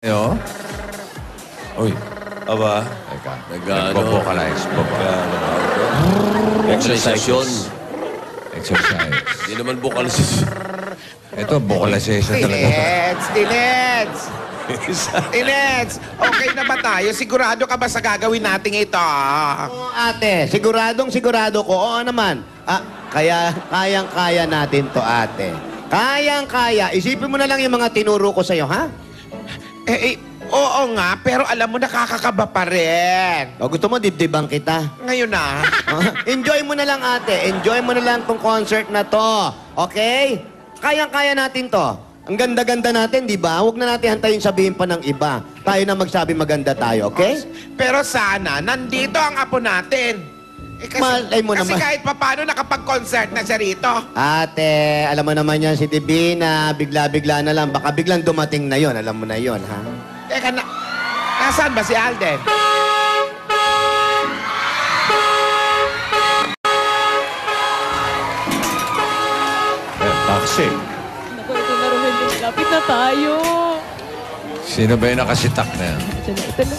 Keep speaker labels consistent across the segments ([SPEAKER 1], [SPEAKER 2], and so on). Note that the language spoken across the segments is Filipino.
[SPEAKER 1] Yo? Uy,
[SPEAKER 2] Aba,
[SPEAKER 1] teka.
[SPEAKER 2] nag-vocalize.
[SPEAKER 1] Exercise. Exercise.
[SPEAKER 2] Hindi naman vocalize.
[SPEAKER 1] Ito, vocalization talaga.
[SPEAKER 3] Tinets! Tinets! Okay na ba tayo? Sigurado ka ba sa gagawin natin ito?
[SPEAKER 4] Oo, ate. Sigurado ko. Oo naman. Kayang-kaya natin to, ate. Kayang-kaya. Isipin mo na lang yung mga tinuro ko sa'yo, ha?
[SPEAKER 3] Oo nga, pero alam mo, nakakakaba pa rin.
[SPEAKER 4] O gusto mo, dibdibang kita.
[SPEAKER 3] Ngayon na.
[SPEAKER 4] Enjoy mo na lang, ate. Enjoy mo na lang tong concert na to. Okay? Kayang-kaya natin to. Ang ganda-ganda natin, di ba? Huwag na natin hantayin sabihin pa ng iba. Tayo na magsabi maganda tayo, okay?
[SPEAKER 3] Pero sana, nandito ang apo natin.
[SPEAKER 4] Malay mo
[SPEAKER 3] kasi
[SPEAKER 4] naman.
[SPEAKER 3] kahit papano nakapag-concert na siya rito.
[SPEAKER 4] Ate, alam mo naman yan si Divina. Bigla-bigla na lang. Baka biglang dumating na yon. Alam mo na yon, ha?
[SPEAKER 3] Teka, nasaan ba si Alden?
[SPEAKER 1] Taxi.
[SPEAKER 5] Naku, ito na rin. Lapit na tayo.
[SPEAKER 1] Sino ba yung nakasitak na yan?
[SPEAKER 5] Ito na.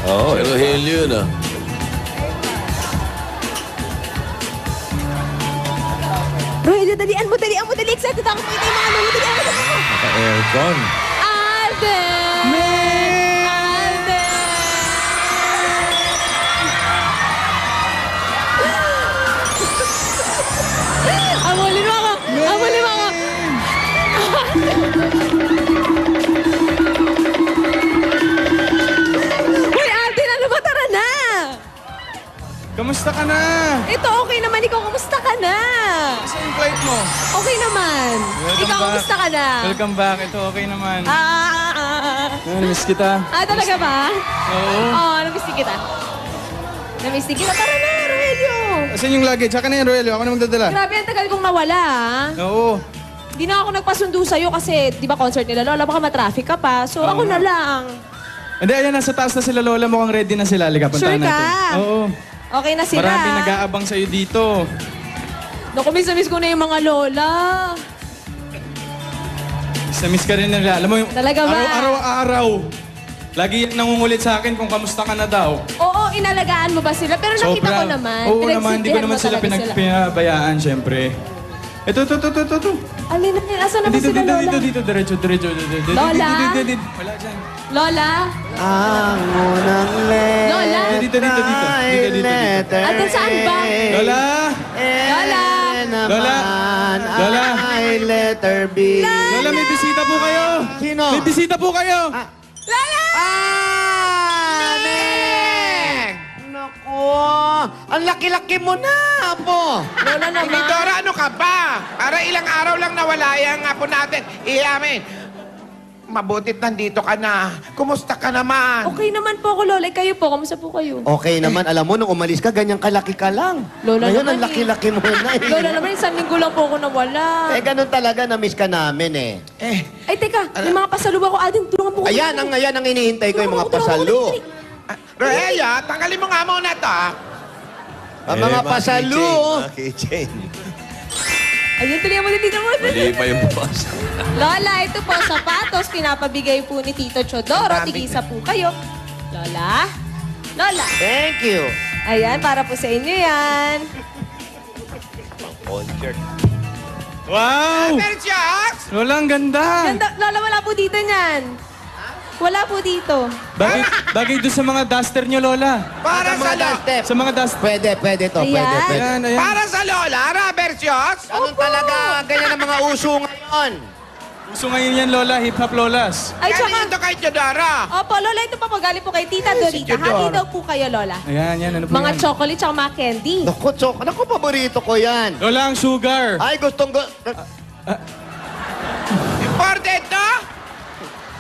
[SPEAKER 2] Oo, si Rogelio yun ah.
[SPEAKER 5] Rogelio, dalian mo, dalian mo, dali. Excited ako. Ito yung mga lolo. Dalian mo, dalian mo.
[SPEAKER 1] Naka-aircon.
[SPEAKER 5] Alden! Alden! Amulin mo ako! Amulin mo ako! Uy, Alden, ano ba? Tara na!
[SPEAKER 6] Kamusta ka na?
[SPEAKER 5] Ito, okay naman. Ikaw, kamusta ka na?
[SPEAKER 6] Kasi yung flight mo?
[SPEAKER 5] Okay naman. Ikaw, kamusta ka na?
[SPEAKER 6] Welcome back. Ito, okay naman. Namiss kita.
[SPEAKER 5] Talaga ba?
[SPEAKER 6] Oo.
[SPEAKER 5] Oo, namiss din kita. Namiss din kita. Tara na, Rogelio.
[SPEAKER 6] Asan yung luggage? Saka na yan, Roelio. Ako na magdadala.
[SPEAKER 5] Grabe, ang tagal kong nawala, ah.
[SPEAKER 6] Oo.
[SPEAKER 5] Hindi na ako nagpasundo sa'yo kasi, di ba, concert nila Lola, baka matraffic ka pa. So, ako na lang.
[SPEAKER 6] Hindi, ayan, nasa taas na sila, Lola. Mukhang ready na sila. Halika, puntahan
[SPEAKER 5] Sure ka?
[SPEAKER 6] natin. Oo.
[SPEAKER 5] Okay na sila.
[SPEAKER 6] Marami nag-aabang sa'yo dito.
[SPEAKER 5] Naku, miss ko na yung mga Lola.
[SPEAKER 6] Miss ka rin nila. Alam mo yung
[SPEAKER 5] Talaga ba?
[SPEAKER 6] araw-araw. Lagi yan nangungulit sa akin kung kamusta ka na daw.
[SPEAKER 5] Oo, inalagaan mo ba sila? Pero nakita ko naman.
[SPEAKER 6] Oo naman, hindi ko
[SPEAKER 5] pinagsilbihan
[SPEAKER 6] naman
[SPEAKER 5] mo
[SPEAKER 6] sila
[SPEAKER 5] talaga
[SPEAKER 6] pinabayaan, syempre. Ito.
[SPEAKER 5] Alin na yun? Asan na ba sila, Lola?
[SPEAKER 6] Dito. Diretso.
[SPEAKER 5] Lola?
[SPEAKER 6] Dito. Wala dyan.
[SPEAKER 5] Lola?
[SPEAKER 4] Ang unang letter.
[SPEAKER 5] Lola?
[SPEAKER 6] Dito.
[SPEAKER 5] Andun saan ba?
[SPEAKER 6] Lola?
[SPEAKER 5] Lola?
[SPEAKER 6] Lola? Lola?
[SPEAKER 4] I letter B.
[SPEAKER 6] Lola, may bisita po kayo.
[SPEAKER 4] Sino?
[SPEAKER 6] May bisita po kayo.
[SPEAKER 5] Lola!
[SPEAKER 3] Neng!
[SPEAKER 4] Naku! Ang laki-laki mo na, Apo!
[SPEAKER 5] Lola naman.
[SPEAKER 3] Tinidora, ano ka ba? Para ilang araw lang nawala yung apo natin. Mabutit nandito ka na. Kumusta ka naman?
[SPEAKER 5] Okay naman po ako, Lola. Kayo po, kamusta po kayo?
[SPEAKER 4] Okay naman, alam mo, nung umalis ka, ganyang kalaki ka lang.
[SPEAKER 5] Lola
[SPEAKER 4] Ngayon,
[SPEAKER 5] naman
[SPEAKER 4] ang laki-laki mo na eh.
[SPEAKER 5] Lola naman, isang linggo lang po ako nawala.
[SPEAKER 4] Eh, ganun talaga, na-miss ka namin eh.
[SPEAKER 5] Ay, teka, may mga pasalubong ako. Alden, tulungan po ko.
[SPEAKER 4] Ayan ang hinihintay ko, yung mga pasalo.
[SPEAKER 3] Roelia, tanggalin mo nga muna to.
[SPEAKER 4] Ang mga pasalo.
[SPEAKER 2] Keychain.
[SPEAKER 5] Ayun, tuloy mo dito mo.
[SPEAKER 2] Mali pa yung bukas.
[SPEAKER 5] Lola, ito po, sapatos, pinapabigay po ni Tito Chodoro. Tigisa po kayo. Lola? Lola?
[SPEAKER 4] Thank you.
[SPEAKER 5] Ayan, para po sa inyo yan.
[SPEAKER 2] Concert.
[SPEAKER 6] Wow!
[SPEAKER 3] Merchaks!
[SPEAKER 6] Lola, ang ganda.
[SPEAKER 5] Ganda, Lola, wala po dito niyan. Wala po dito.
[SPEAKER 6] Bagay doon sa mga duster nyo, Lola.
[SPEAKER 3] Para sa
[SPEAKER 6] Sa mga duster.
[SPEAKER 4] Pwede to,
[SPEAKER 5] Ayan.
[SPEAKER 4] pwede.
[SPEAKER 6] Ayan.
[SPEAKER 3] Para sa Lola, rubber shots?
[SPEAKER 4] Ganun talaga, ganyan ang mga uso ngayon.
[SPEAKER 6] Gusto ngayon yan, Lola. Hip-hop Lolas.
[SPEAKER 5] Ay,
[SPEAKER 3] Galing
[SPEAKER 5] tsaka,
[SPEAKER 3] ito kay Teodora.
[SPEAKER 5] opo, Lola, ito pa galing po kay Tita Dorita.
[SPEAKER 3] Teodoro.
[SPEAKER 5] Hati daw po kayo, Lola.
[SPEAKER 6] Ayan. Ano po
[SPEAKER 5] Mga
[SPEAKER 6] yan?
[SPEAKER 5] chocolate tsaka mga candy.
[SPEAKER 4] Naku, paborito ko yan.
[SPEAKER 6] Lola, ang sugar.
[SPEAKER 4] Ay,
[SPEAKER 3] Imported to?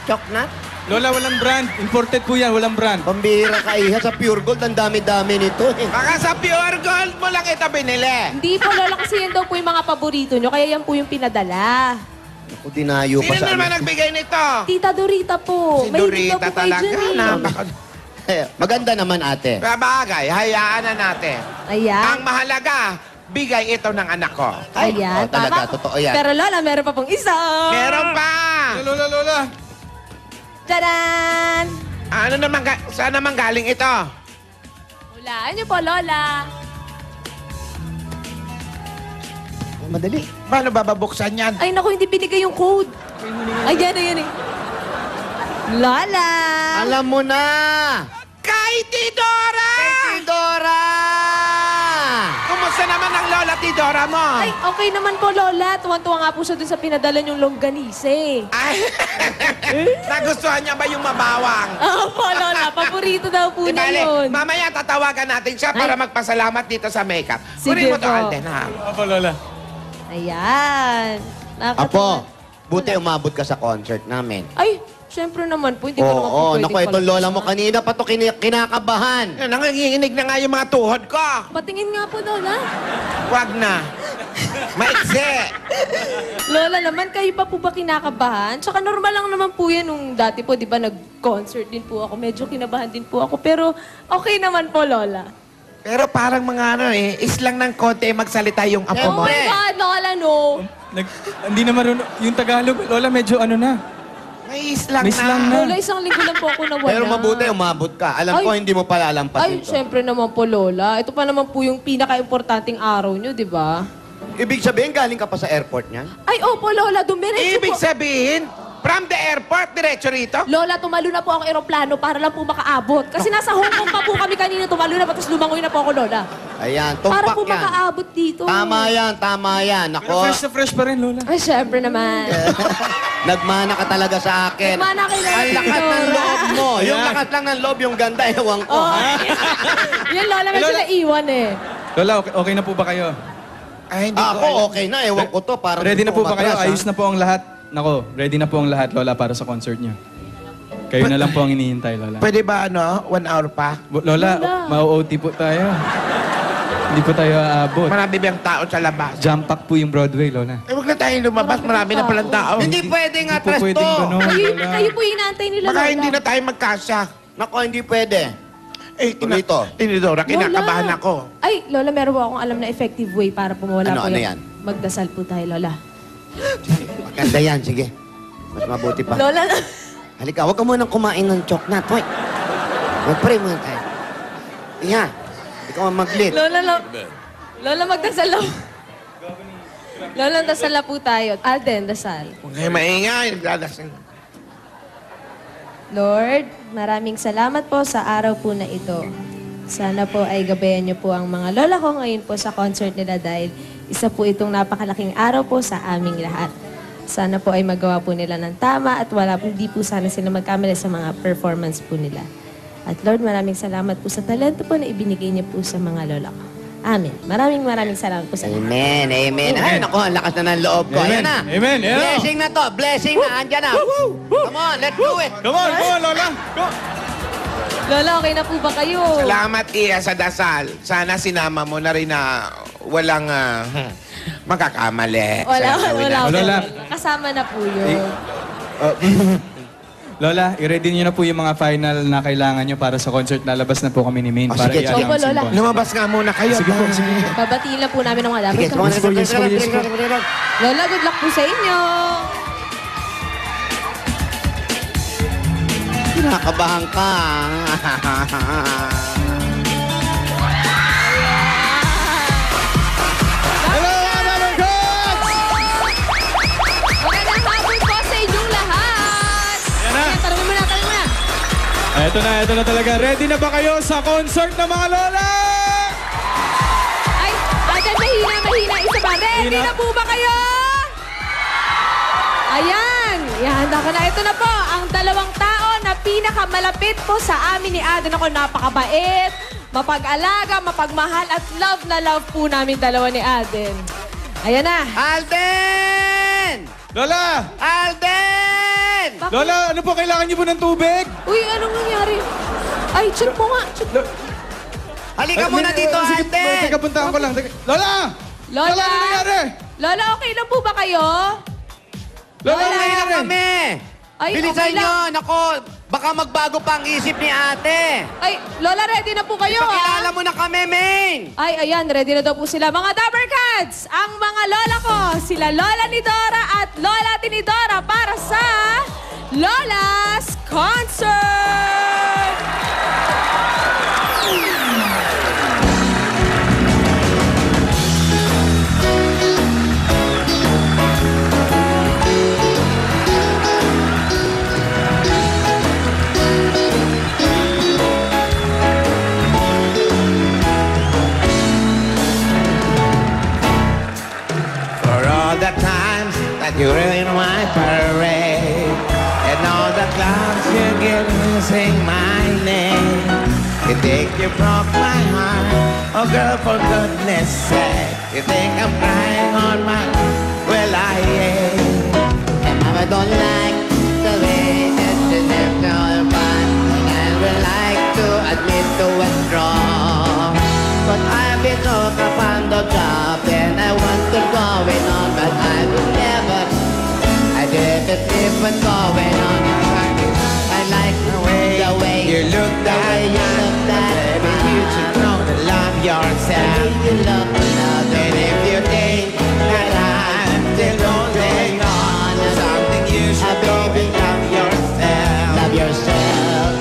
[SPEAKER 4] Choknat?
[SPEAKER 6] Lola, walang brand. Imported po yan, walang brand.
[SPEAKER 4] Pambira ka, iha. Sa Pure Gold, ang dami-dami nito eh.
[SPEAKER 3] Baka sa pure gold mo lang ito binili.
[SPEAKER 5] Hindi po, Lola, kasi yan daw po yung mga paborito nyo. Kaya yan po yung pinadala.
[SPEAKER 4] Naku, dinayo pa
[SPEAKER 3] Sino
[SPEAKER 4] sa
[SPEAKER 3] naman nagbigay nito?
[SPEAKER 5] Tita Dorita po.
[SPEAKER 3] Si
[SPEAKER 5] May hindi daw
[SPEAKER 3] Dorita
[SPEAKER 5] po kayo
[SPEAKER 3] talaga.
[SPEAKER 5] dyan eh.
[SPEAKER 4] Maganda naman, ate.
[SPEAKER 3] Bagay, hayaan na natin.
[SPEAKER 5] Ayan.
[SPEAKER 3] Ang mahalaga, bigay ito ng anak ko.
[SPEAKER 5] Ayan.
[SPEAKER 4] Talaga,
[SPEAKER 5] tama.
[SPEAKER 4] totoo yan.
[SPEAKER 5] Pero Lola, meron pa pong isa.
[SPEAKER 3] Meron pa!
[SPEAKER 6] Lola.
[SPEAKER 5] Tadadan!
[SPEAKER 3] Ano naman, saan naman galing ito?
[SPEAKER 5] Hulaan niyo po, Lola.
[SPEAKER 4] Madali.
[SPEAKER 3] Paano bababuksan yan?
[SPEAKER 5] Ay, naku, hindi binigay yung code. Ayan, ayan eh. Lola!
[SPEAKER 4] Alam mo na!
[SPEAKER 3] Kay Tidora!
[SPEAKER 4] Kay Dora!
[SPEAKER 3] Kumusta naman ang lola Tidora mo?
[SPEAKER 5] Ay, okay naman po, Lola. Tuwan-tuwa nga po siya dun sa pinadala niyong longganise.
[SPEAKER 3] Ay, nagustuhan niya ba yung mabawang?
[SPEAKER 5] Oo po, Lola. Paborito daw po
[SPEAKER 3] Di
[SPEAKER 5] niya
[SPEAKER 3] bale,
[SPEAKER 5] yun.
[SPEAKER 3] mamaya tatawagan natin siya para
[SPEAKER 5] Ay.
[SPEAKER 3] magpasalamat dito sa makeup.
[SPEAKER 5] Sige
[SPEAKER 3] Kunin mo to,
[SPEAKER 5] po.
[SPEAKER 3] Alden, ha?
[SPEAKER 6] Opo, Lola.
[SPEAKER 5] Ayan.
[SPEAKER 4] Apo, buti umabot ka sa concert namin.
[SPEAKER 5] Ay, syempre naman po. Hindi ko naman po
[SPEAKER 4] Oo,
[SPEAKER 5] pwedeng
[SPEAKER 4] naku, itong lola mo
[SPEAKER 5] palagpasan.
[SPEAKER 4] kanina pa to kinakabahan.
[SPEAKER 3] Nanginginig na nga yung mga tuhod ko.
[SPEAKER 5] Patingin nga po, Lola.
[SPEAKER 3] Wag na. Maiksi.
[SPEAKER 5] Lola naman, kayo pa po ba kinakabahan? Tsaka normal lang naman po yan nung dati po, di ba, nag-concert din po ako. Medyo kinabahan din po ako. Pero okay naman po, Lola.
[SPEAKER 3] Pero parang mga ano islang ng konti magsalita yung apo
[SPEAKER 5] Oh
[SPEAKER 3] mo.
[SPEAKER 5] my God, Lola, no.
[SPEAKER 6] Hindi na marunong. Yung Tagalog, Lola, medyo ano na.
[SPEAKER 3] May islang
[SPEAKER 6] May
[SPEAKER 3] na.
[SPEAKER 6] islang na.
[SPEAKER 5] Lola, isang linggo lang po ako nawala.
[SPEAKER 4] Pero mabuti umabot ka. Alam ko
[SPEAKER 5] Ay.
[SPEAKER 4] hindi mo palalampasin
[SPEAKER 5] Ay,
[SPEAKER 4] to.
[SPEAKER 5] syempre naman po, Lola. Ito pa naman po yung pinaka-importanting araw nyo, di ba?
[SPEAKER 4] Ibig sabihin, galing ka pa sa airport niyan?
[SPEAKER 5] Ay, opo, Lola. Dumiretso
[SPEAKER 3] Ibig
[SPEAKER 5] po.
[SPEAKER 3] sabihin, from the airport, diretso rito?
[SPEAKER 5] Lola, tumalo na po ang eroplano para lang po makaabot. Kasi nasa Hong Kong pa po kami kanina. Tumalo na pa, tapos lumangoy na po ako, Lola.
[SPEAKER 4] Ayan,
[SPEAKER 5] Para
[SPEAKER 4] tumpak
[SPEAKER 5] po
[SPEAKER 4] yan.
[SPEAKER 5] makaabot dito.
[SPEAKER 4] Tama yan, tama yan.
[SPEAKER 6] Pero
[SPEAKER 4] Ako,
[SPEAKER 6] fresh na fresh pa rin, Lola.
[SPEAKER 5] Ay, syempre naman.
[SPEAKER 4] nagmana ka talaga sa akin.
[SPEAKER 5] Nagmana kay Lola
[SPEAKER 4] Ang lakas ng
[SPEAKER 5] Tidora.
[SPEAKER 4] loob mo. Yung
[SPEAKER 6] Ayan.
[SPEAKER 4] lakas lang ng loob, yung ganda, ewan ko.
[SPEAKER 5] Oh.
[SPEAKER 4] ha?
[SPEAKER 5] Yan, Lola, medyo
[SPEAKER 6] Lola.
[SPEAKER 5] naiwan eh.
[SPEAKER 6] Lola, okay na po ba kayo?
[SPEAKER 3] Ay, hindi ko
[SPEAKER 4] Ako,
[SPEAKER 3] alam.
[SPEAKER 4] okay na. Ewan ko to. Parang
[SPEAKER 6] Ready na
[SPEAKER 4] gusto
[SPEAKER 6] po
[SPEAKER 4] ko
[SPEAKER 6] ba kayo?
[SPEAKER 4] matras, ha?
[SPEAKER 6] Ayos na po ang lahat. Nako, ready na po ang lahat, Lola, para sa concert niyo. Kayo na lang po ang inihintay, Lola.
[SPEAKER 3] Pwede ba 1 hour pa?
[SPEAKER 6] Lola,
[SPEAKER 5] Lola.
[SPEAKER 6] mau-OT po tayo. Hindi po tayo aabot.
[SPEAKER 3] Marami bang tao sa labas?
[SPEAKER 6] Jump pack po yung Broadway, Lola.
[SPEAKER 3] Eh, huwag na tayong lumabas. Marami na palang tao.
[SPEAKER 4] Hindi pwedeng
[SPEAKER 6] Hindi po
[SPEAKER 4] atras
[SPEAKER 6] pwedeng
[SPEAKER 4] to.
[SPEAKER 6] ganun, Lola.
[SPEAKER 5] Kayo po yung inaantay nila,
[SPEAKER 3] Baka
[SPEAKER 5] Lola.
[SPEAKER 3] hindi na tayo magkasya.
[SPEAKER 4] Nako, hindi pwede.
[SPEAKER 3] Eh,
[SPEAKER 4] Dito.
[SPEAKER 3] Tinidora, kinakabahan
[SPEAKER 5] Lola.
[SPEAKER 3] ako.
[SPEAKER 5] Ay, Lola, meron po akong alam na effective way para po mawala
[SPEAKER 4] Ano,
[SPEAKER 5] po
[SPEAKER 4] ano
[SPEAKER 5] yung...
[SPEAKER 4] yan?
[SPEAKER 5] Magdasal po tayo, Lola.
[SPEAKER 4] Maganda yan, sige. Mas mabuti pa.
[SPEAKER 5] Lola,
[SPEAKER 4] Halika, huwag ka munang kumain ng choknat. Hoy, mag-pray muna tayo. Iha, ikaw ang mag-lead.
[SPEAKER 5] Lola, magdasal lang. Lola, dasal na po tayo. Alden, dasal.
[SPEAKER 3] Huwag kayo maingay. Nagdadasal.
[SPEAKER 5] Lord, maraming salamat po sa araw po na ito. Sana po ay gabayan niyo po ang mga lola ko ngayon po sa concert nila dahil isa po itong napakalaking araw po sa aming lahat. Sana po ay magawa po nila ng tama at hindi po sana sila magkamali sa mga performance po nila. At Lord, maraming salamat po sa talento po na ibinigay niyo po sa mga lola ko. Amen. Maraming salamat po sa inyo.
[SPEAKER 4] Amen, amen. Ay, naku, ang lakas na ng loob ko. Ayan
[SPEAKER 6] Amen.
[SPEAKER 4] na.
[SPEAKER 6] Amen, ayan na.
[SPEAKER 4] Blessing na to, blessing na. Andyan na. Come on, let's do it.
[SPEAKER 6] Come on, Lola. Go.
[SPEAKER 5] Lola, okay na po ba kayo?
[SPEAKER 3] Salamat, Iya, sa dasal. Sana sinama mo na rin na walang makakamali.
[SPEAKER 5] Wala.
[SPEAKER 6] Lola.
[SPEAKER 5] Kasama na po yun.
[SPEAKER 6] Lola, i-ready niyo na po yung mga final na kailangan niyo para sa concert. Lalabas na po kami ni Main
[SPEAKER 4] Oh,
[SPEAKER 6] para
[SPEAKER 4] sige,
[SPEAKER 6] i-announce
[SPEAKER 5] sige.
[SPEAKER 6] yung
[SPEAKER 5] Lola.
[SPEAKER 6] concert.
[SPEAKER 3] Lumabas nga muna kayo.
[SPEAKER 6] Sige po, sige.
[SPEAKER 5] Babatiin lang po namin ng mga
[SPEAKER 4] Sige,
[SPEAKER 5] dapat.
[SPEAKER 4] come on,
[SPEAKER 6] Yes po, yes po, yes po.
[SPEAKER 5] Lola, good luck po sa inyo.
[SPEAKER 4] Kinakabahan ka.
[SPEAKER 6] Hello, Mother Gods!
[SPEAKER 5] Magandang hapon po sa inyong lahat.
[SPEAKER 6] Yan na.
[SPEAKER 5] Ayan, tanongin mo na.
[SPEAKER 6] Eto na talaga. Ready na ba kayo sa concert ng mga Lola?
[SPEAKER 5] Ay, agad mahina. Isa pa. Ready
[SPEAKER 6] Mahina.
[SPEAKER 5] na po ba kayo? Ayan. Ihanda ko na. Ito na po, ang dalawang tao na pinakamalapit po sa amin ni Aden. Ako, napakabait, mapag-alaga, mapagmahal, at love na love po namin dalawa ni Aden. Ayan na.
[SPEAKER 4] Alden!
[SPEAKER 6] Lola!
[SPEAKER 4] Alden!
[SPEAKER 5] Bakit?
[SPEAKER 6] Lola, ano po kailangan niyo po ng tubig?
[SPEAKER 5] Uy, anong nangyari? Ay, check mo nga. Check.
[SPEAKER 4] Halika muna dito,
[SPEAKER 6] Sige,
[SPEAKER 4] Alden!
[SPEAKER 6] teka, puntahan ko lang. Lola!
[SPEAKER 5] Lola!
[SPEAKER 6] ano nangyari?
[SPEAKER 5] Lola, okay lang po ba kayo?
[SPEAKER 6] Lola, ano
[SPEAKER 4] Lola,
[SPEAKER 6] nangyari?
[SPEAKER 4] kami!
[SPEAKER 5] Ay,
[SPEAKER 4] Bilisan
[SPEAKER 5] okay
[SPEAKER 4] nyo!
[SPEAKER 5] lang.
[SPEAKER 4] Nako, baka magbago pa ang isip ni ate!
[SPEAKER 5] Ay, Lola, ready na po kayo,
[SPEAKER 4] Pakilala
[SPEAKER 5] ha?
[SPEAKER 4] mo na kami, Main!
[SPEAKER 5] Ay, ayan, ready na daw po sila. Mga Dabber Cats, ang mga lola ko, sila Lola ni Dora at Lola Tinidora para sa Lola's Concert!
[SPEAKER 3] For all the times that you ruin my parade, and all the clowns you give me sing my name. You think you broke my heart, oh girl, for goodness sake. You think I'm crying on my, well, I ain't.
[SPEAKER 4] And I don't like the way that you left all but I would like to admit to withdraw. But I've been so fond of job and I want to going on, but I will never. I didn't keep on going on. I like the way
[SPEAKER 3] you look that baby, you should know to love yourself.
[SPEAKER 4] you love
[SPEAKER 3] And if you think that I'm still holding on to something, you should know to love yourself.
[SPEAKER 4] Love yourself.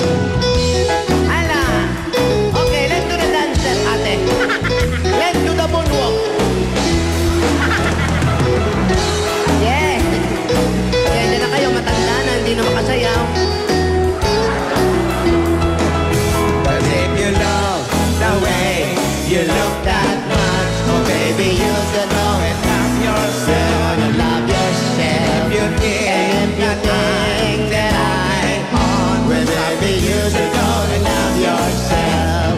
[SPEAKER 4] Ala. Okay, let's do the dance step, ate. Let's do the moonwalk. Yeah. Kaya na kayo, matanda na, hindi na makasayaw.
[SPEAKER 3] But if you love the way you look that much, oh baby, you should know and love yourself.
[SPEAKER 4] Love yourself.
[SPEAKER 3] If you think that I'm that I'm on, well, baby, you should know and love yourself.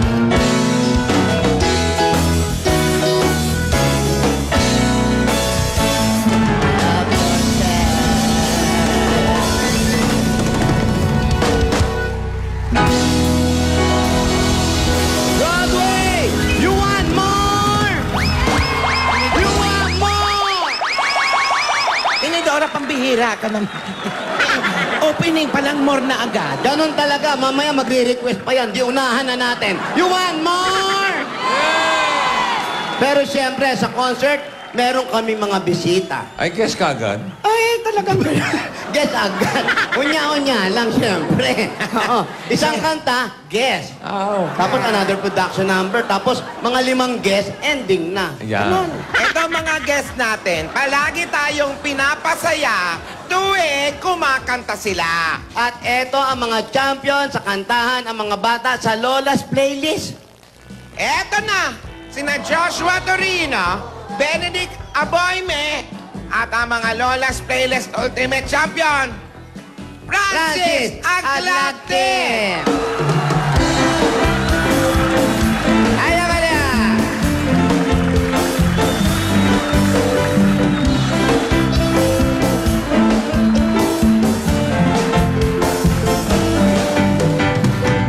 [SPEAKER 4] Love Broadway! You want more? You want more?
[SPEAKER 3] Tinidora, pambihira ka naman. Opening pa lang, more na agad.
[SPEAKER 4] Ganon talaga. Mamaya magre-request pa yan. Di unahan na natin. You want more? Pero siyempre, sa concert, meron kami mga bisita.
[SPEAKER 1] I guess kagad.
[SPEAKER 4] Ay, talagang guess agad. Unya-unya lang, siyempre. Oo. Isang kanta, guess.
[SPEAKER 1] Oh.
[SPEAKER 4] Tapos another production number. Tapos mga 5 guess, ending na.
[SPEAKER 1] Yeah.
[SPEAKER 3] Ito mga guests natin, palagi tayong pinapasaya tuwing kumakanta sila.
[SPEAKER 4] At eto ang mga champion sa kantahan, ang mga bata sa Lola's Playlist.
[SPEAKER 3] Eto na, sina Joshua Torino, Benedict Aboyme, at ang mga Lola's Playlist Ultimate Champion, Francis Aglate.
[SPEAKER 4] Ayaw ka na!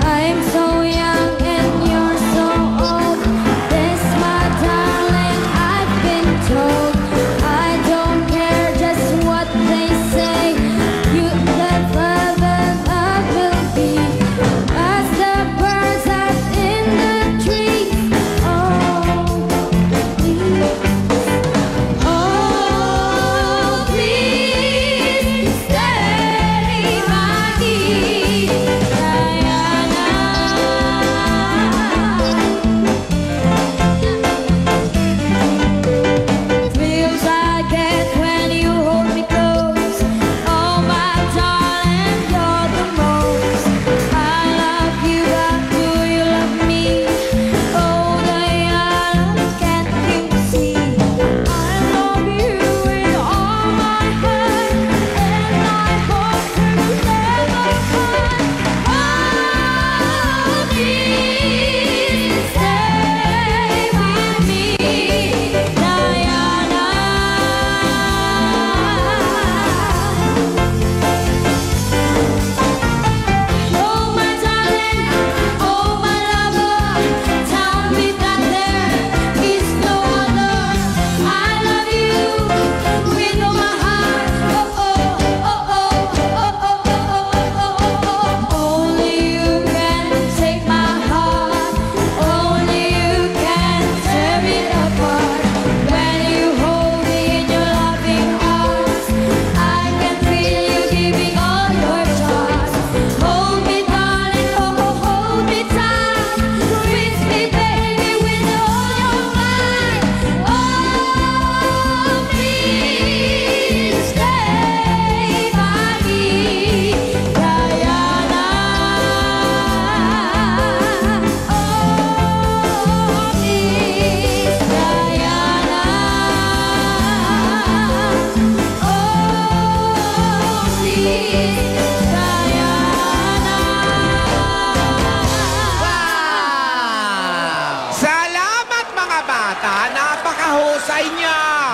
[SPEAKER 7] I'm so young and you're so old. This, my darling, I've been told. I don't care just what they say. You the love and I will be.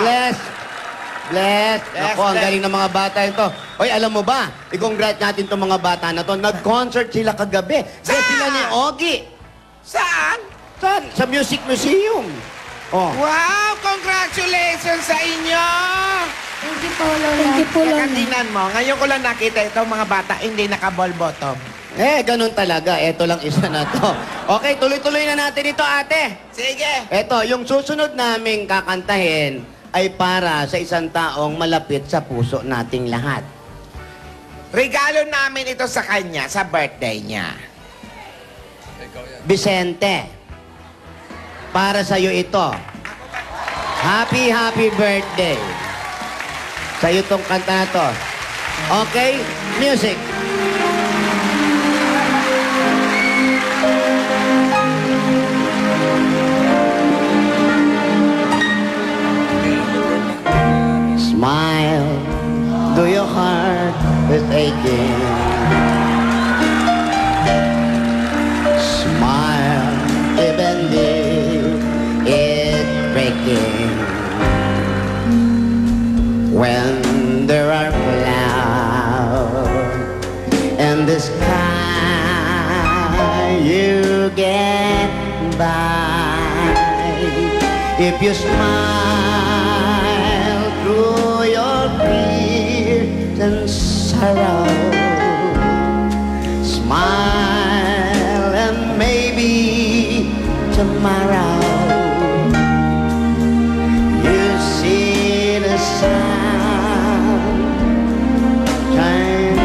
[SPEAKER 4] Bless. Bless. Ako, ang
[SPEAKER 3] bless.
[SPEAKER 4] galing ng mga bata ito. Oy, alam mo ba? I-congrat natin itong mga bata na to. Nag-concert sila kagabi. Saan? Sila ni Ogie.
[SPEAKER 3] Saan?
[SPEAKER 4] Saan? Sa Music Museum. Oh.
[SPEAKER 3] Wow! Congratulations sa inyo!
[SPEAKER 7] Thank you po, Lola. Thank you po, Lola.
[SPEAKER 3] Tingnan mo, ngayon ko lang nakita itong mga bata hindi naka-ball bottom.
[SPEAKER 4] Ganun talaga. Ito lang isa na to. Okay, tuloy-tuloy na natin ito, ate.
[SPEAKER 3] Sige!
[SPEAKER 4] Ito, yung susunod naming kakantahin ay para sa isang taong malapit sa puso nating lahat.
[SPEAKER 3] Regalo namin ito sa kanya sa birthday niya.
[SPEAKER 4] Vicente, para sa'yo ito. Happy, happy birthday. Sa'yo tong kanta na to. Okay? Music. Smile, though your heart is aching. Smile, even if it's breaking. When there are clouds in the sky, you get by. If you smile through your fears and sorrow, smile and maybe tomorrow you see the sun shine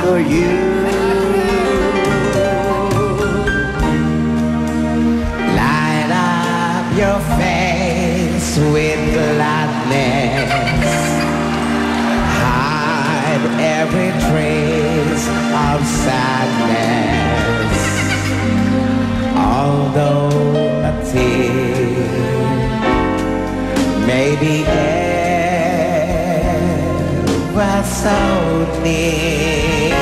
[SPEAKER 4] for you. Light up your face with gladness. Hide every trace of sadness. Although a tear may be ever so near,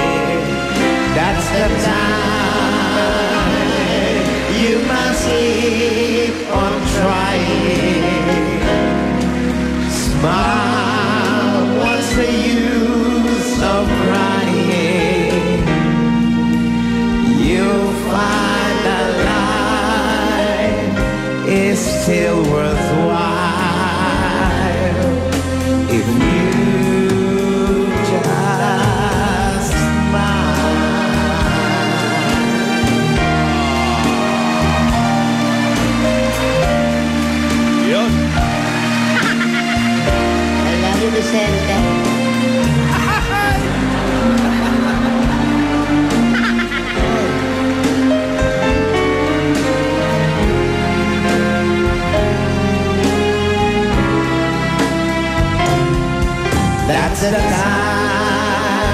[SPEAKER 4] that's the time you must keep on trying. Smile, what's the use of crying? You'll find that life is still worthwhile if you just smile.
[SPEAKER 2] Yun.
[SPEAKER 4] I love you, Vicente. That's the time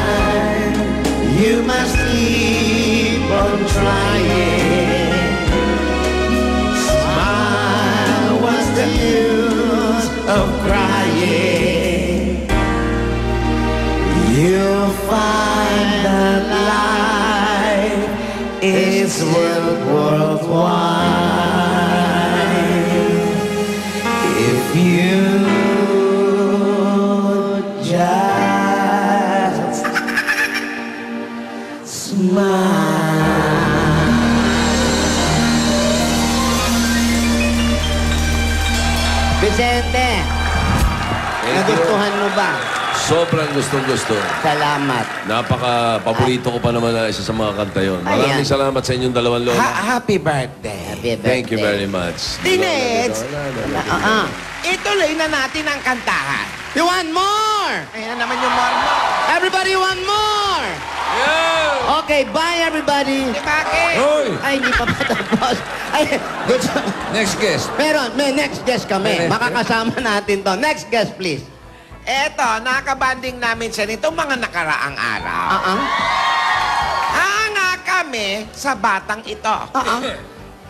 [SPEAKER 4] you must keep on trying. Smile, what's the use of crying? You'll find that life is worthwhile if you just smile. Vicente, nagustuhan mo ba?
[SPEAKER 2] Sobrang gustong-gusto.
[SPEAKER 4] Salamat.
[SPEAKER 2] Napaka-paborito ko pa naman na isa sa mga kanta yun. Maraming
[SPEAKER 4] Ayan.
[SPEAKER 2] salamat sa inyong dalawang lola.
[SPEAKER 3] Happy birthday!
[SPEAKER 4] Happy birthday.
[SPEAKER 2] Thank you very much.
[SPEAKER 3] Dinets,
[SPEAKER 4] Ah,
[SPEAKER 3] ituloy na natin ang kantahan.
[SPEAKER 4] You want more?
[SPEAKER 3] Ayan naman yung mormo.
[SPEAKER 4] Everybody want more? Okay, bye everybody.
[SPEAKER 3] Bakit?
[SPEAKER 2] Hoy!
[SPEAKER 4] Ay, hindi pa patapos. Ay, good.
[SPEAKER 1] Next guest.
[SPEAKER 4] Meron, may next guest kami.
[SPEAKER 1] May next
[SPEAKER 4] Makakasama natin to. Next guest, please.
[SPEAKER 3] Eto, nakabanding namin siya nitong mga nakaraang araw. Hanga kami sa batang ito.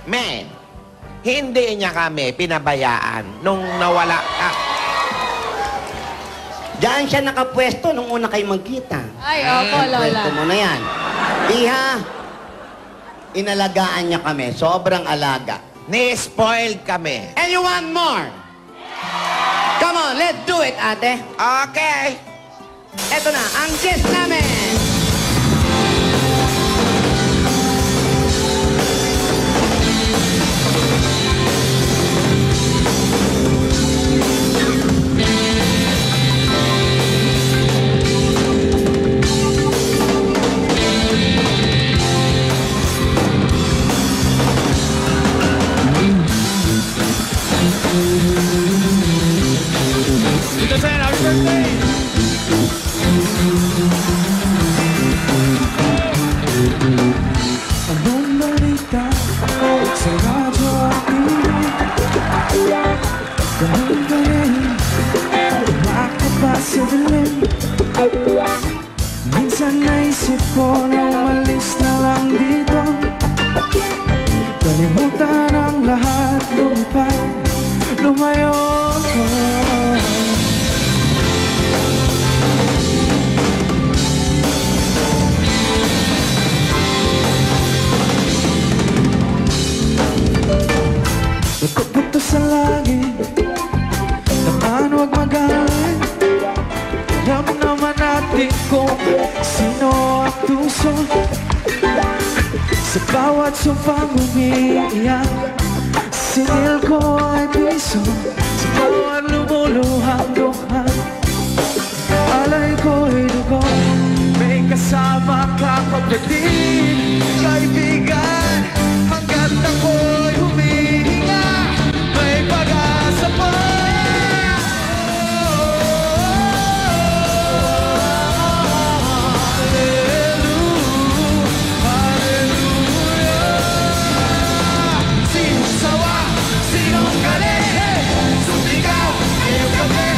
[SPEAKER 3] Men, hindi niya kami pinabayaan nung nawala ka.
[SPEAKER 4] Diyan siya nakapwesto nung una kayo magkita.
[SPEAKER 5] Ay, opo, Lola.
[SPEAKER 4] Pwesto mo na yan. Iha, inalagaan niya kami. Sobrang alaga.
[SPEAKER 3] Ni-spoiled kami.
[SPEAKER 4] And you want more? Come on, let's do it, ate.
[SPEAKER 3] Okay.
[SPEAKER 4] Eto na, ang guest namin.
[SPEAKER 6] Tito Sen, happy birthday! Anong balita sa radyo at TV? Ganun ka rin, makapasa dilim. Minsan naisip ko na umalis na lang dito. Kalimutan ang lahat, lumipad, lumayo ko. Buto sa langit, naman huwag magalit. Alam naman natin kung sino ang tuso. Sa bawat sumpang umiiyak, singil ko ay piso. Sa bawat lumuluhang dukha, alay ko'y dugo. May kasama kang kapatid, kaibigan, hanggat ako'y humihinga, may pag-asa pa. Sinong sawa, sinong galing, sumigaw, ngayong gabi.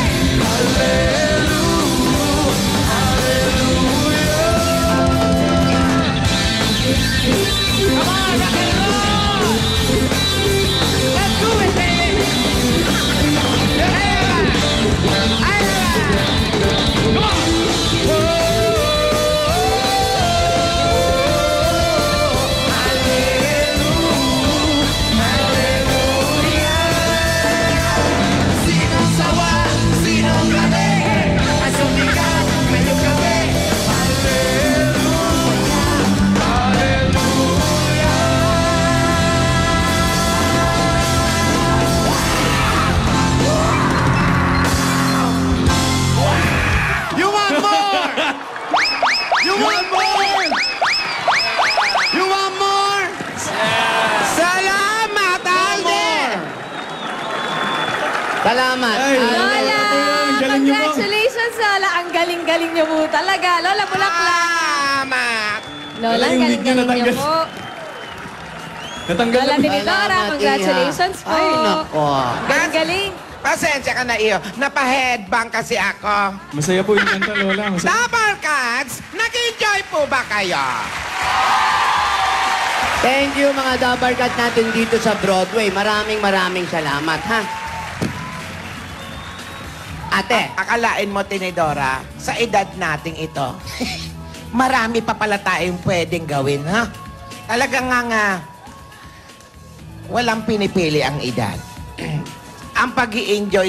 [SPEAKER 6] Sinong sawa, sinong galing, sumigaw, ngayong gabi.
[SPEAKER 4] You want more? You want more? You want more? Salamat, Alden! Salamat.
[SPEAKER 6] Ay,
[SPEAKER 4] Alden.
[SPEAKER 5] Lola!
[SPEAKER 6] Ang galing niyo po.
[SPEAKER 5] Congratulations, Lola! Ang galing-galing niyo po talaga. Lola, bulaklak!
[SPEAKER 3] Salamat.
[SPEAKER 5] Lola, ang
[SPEAKER 6] Yung wig niyo
[SPEAKER 5] galing-galing niyo
[SPEAKER 6] natanggal.
[SPEAKER 5] po.
[SPEAKER 6] Natanggal
[SPEAKER 5] Lola
[SPEAKER 6] na.
[SPEAKER 5] Tinidora,
[SPEAKER 4] Salamat,
[SPEAKER 5] congratulations
[SPEAKER 4] Iha.
[SPEAKER 5] po.
[SPEAKER 4] Ay, nako.
[SPEAKER 5] Galing-galing.
[SPEAKER 3] Pasensya ka na iyo. Napa-headbang kasi ako.
[SPEAKER 6] Masaya po yung kanta, Lola. Masaya.
[SPEAKER 3] Double Cats, nag-enjoy po ba kayo?
[SPEAKER 4] Thank you mga dabarkat natin dito sa Broadway. Maraming salamat, ha? Ate,
[SPEAKER 3] Akalain mo, Tinidora, sa edad nating ito, marami pa pala tayong pwedeng gawin, ha? Talagang nga, walang pinipili ang edad. Ang pag-i-enjoy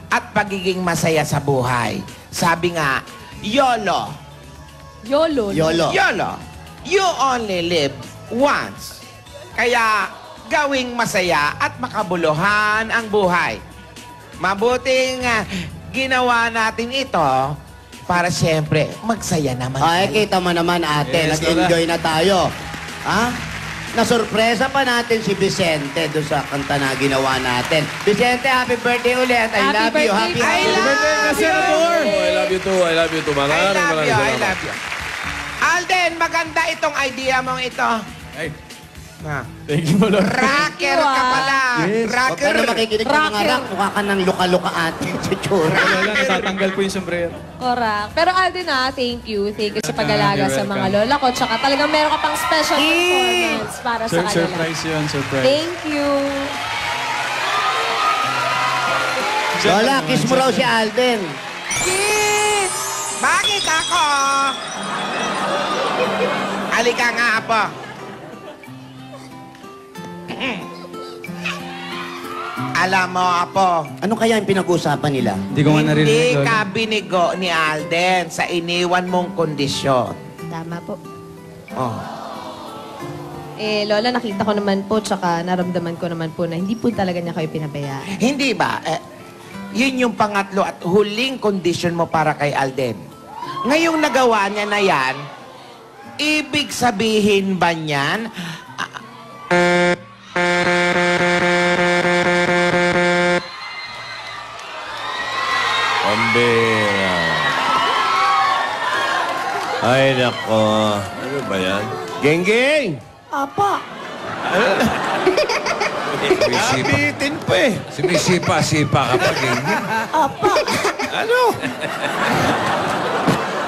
[SPEAKER 3] at pagiging masaya sa buhay. Sabi nga, YOLO.
[SPEAKER 5] YOLO.
[SPEAKER 4] YOLO.
[SPEAKER 3] YOLO. You only live once. Kaya gawing masaya at makabuluhan ang buhay. Mabuting ginawa natin ito para siyempre magsaya naman
[SPEAKER 4] Ay,
[SPEAKER 3] tayo.
[SPEAKER 4] kita mo naman, ate.
[SPEAKER 6] Yes,
[SPEAKER 4] Nag-enjoy na tayo. Ha? Nasurpresa pa natin si Vicente doon sa kanta na ginawa natin. Vicente, happy birthday ulit. I
[SPEAKER 5] Happy
[SPEAKER 4] love you.
[SPEAKER 5] birthday.
[SPEAKER 4] Happy
[SPEAKER 3] I
[SPEAKER 4] birthday.
[SPEAKER 3] love you.
[SPEAKER 2] I love you too, I love you too.
[SPEAKER 3] I
[SPEAKER 2] Maraming
[SPEAKER 3] love you. I
[SPEAKER 2] salamat.
[SPEAKER 3] love you. Alden, maganda itong idea mong ito.
[SPEAKER 6] Ay,
[SPEAKER 3] Ha.
[SPEAKER 6] thank you, Lola.
[SPEAKER 3] Rocker ka pala.
[SPEAKER 6] Yes.
[SPEAKER 4] Huwag
[SPEAKER 3] Rocker.
[SPEAKER 4] ka na makikinig ng mga
[SPEAKER 5] Rocker.
[SPEAKER 4] rock. Mukha ka ng luka-luka ate. Tsura.
[SPEAKER 6] Lola, natatanggal po yung sombrero.
[SPEAKER 5] Correct. Pero Alden thank you. Thank you sa pag-alaga
[SPEAKER 6] You're
[SPEAKER 5] sa mga
[SPEAKER 6] welcome.
[SPEAKER 5] lola ko. Tsaka talagang meron ka pang special performance para sa kanila.
[SPEAKER 6] Surprise yun, surprise.
[SPEAKER 5] Thank you.
[SPEAKER 4] Lola, kiss mo raw si Alden.
[SPEAKER 3] Kiss! Bakit ako? Halika nga, Apo. Alam mo, Apo,
[SPEAKER 4] Ano kaya yung pinag-uusapan nila?
[SPEAKER 6] Hindi ko nga naririnig,
[SPEAKER 3] hindi
[SPEAKER 6] Lola.
[SPEAKER 3] ka binigo ni Alden sa iniwan mong kondisyon.
[SPEAKER 5] Tama po.
[SPEAKER 3] Oh.
[SPEAKER 5] Lola, nakita ko naman po, tsaka naramdaman ko naman po na hindi po talaga niya kayo pinabayaan.
[SPEAKER 3] Hindi ba? Yun yung pangatlo at huling kondisyon mo para kay Alden. Ngayong nagawa niya na yan, ibig sabihin ba niyan,
[SPEAKER 2] Pambira. Ay, nako. Ano ba yan?
[SPEAKER 3] Geng-geng!
[SPEAKER 7] Apa,
[SPEAKER 1] Sumisipa.
[SPEAKER 2] pa eh.
[SPEAKER 1] Sumisipa-sipa ka pa, ganyan.
[SPEAKER 7] apa.
[SPEAKER 2] Ano?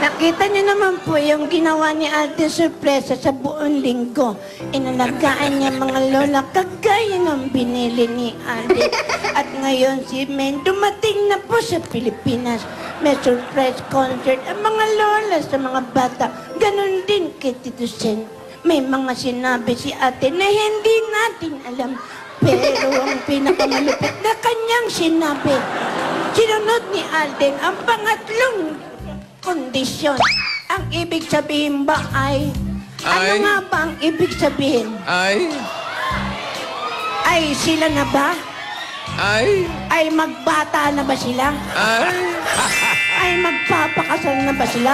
[SPEAKER 7] Nakita niyo naman po yung ginawa ni Ate Sorpresa sa buong linggo. Inalagaan niya mga lola kagaya ng binili ni Ate. At ngayon si Men dumating na po sa Pilipinas. May surprise concert ang mga lola sa mga bata. Ganon din kay Tito Sen. May mga sinabi si Ate na hindi natin alam. Pero ang pinakamalupit na kanyang sinabi, sinunod ni Alden ang pangatlong kondisyon. Ang ibig sabihin ba ay... Ano
[SPEAKER 1] Ay?
[SPEAKER 7] nga ba ang ibig sabihin?
[SPEAKER 1] Ay,
[SPEAKER 7] Ay sila na ba?
[SPEAKER 1] ay,
[SPEAKER 7] Ay magbata na ba sila?
[SPEAKER 1] ay,
[SPEAKER 7] Ay magpapakasal na ba sila?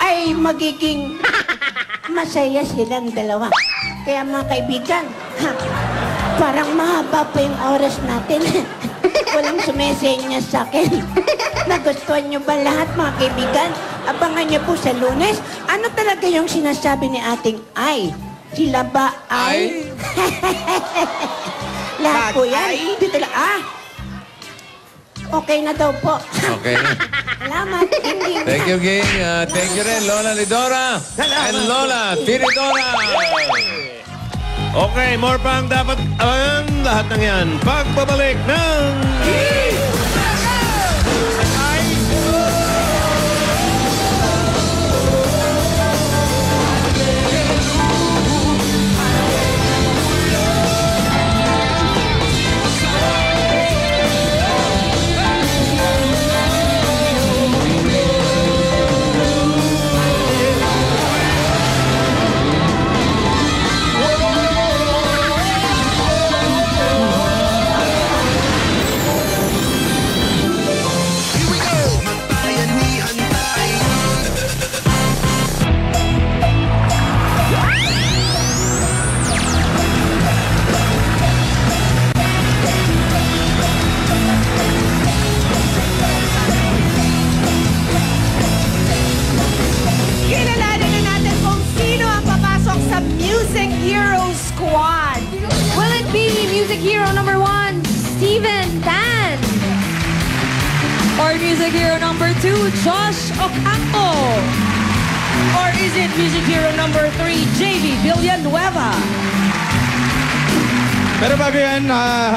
[SPEAKER 7] Ay magiging masaya silang dalawa. Kaya mga kaibigan, parang mahaba pa yung oras natin. Walang sumesenya sa akin. Nagustuhan niyo ba lahat mga kaibigan? Abangan niyo po sa Lunes. Ano talaga yung sinasabi ni ating ay? Sila ba ay? Lahat po yan.
[SPEAKER 3] Ay?
[SPEAKER 7] Dito lang. Okay na daw po.
[SPEAKER 1] okay na.
[SPEAKER 7] Salamat. Hindi.
[SPEAKER 1] Thank you, Ging. Thank you rin, Lola Lidora and Lola Tinidora.
[SPEAKER 2] Okay, more pang dapat abangan. Lahat ng yan. Pagbabalik ng...
[SPEAKER 8] Kilalanin na natin kung sino ang papasok sa Music Hero Squad.
[SPEAKER 5] Will it be Music Hero number 1, Steven Tan?
[SPEAKER 8] Or Music Hero number 2, Josh Ocampo? Or is it Music Hero number 3, JV Villanueva?
[SPEAKER 6] Pero bago yan,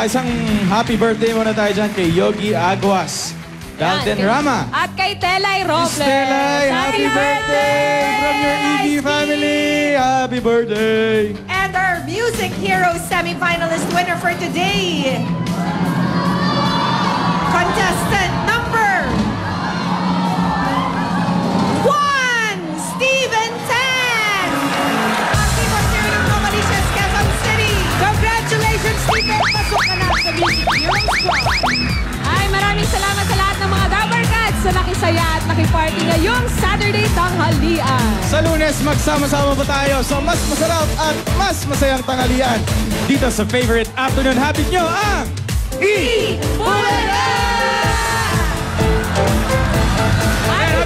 [SPEAKER 6] isang happy birthday muna tayo dyan kay Yogi Aguas. Dalden Rama.
[SPEAKER 8] At kay Telay Robles.
[SPEAKER 6] Telay, happy birthday from your EB family. Happy birthday.
[SPEAKER 8] And our Music Hero semi-finalist winner for today, contestant number 1, Steven Tan! Happy birthday ng Camalicious, Quezon City! Congratulations, Steven! Pasok ka na sa Music Hero Squad! Ay, maraming salamat sa lahat ng mga Dabarkads sa nakisaya at nakiparty ngayong Saturday tanghalian.
[SPEAKER 6] Sa Lunes, magsama-sama pa tayo sa mas masarap at mas masayang tanghalian. Dito sa favorite afternoon habit nyo, ang...
[SPEAKER 8] Wala! Happy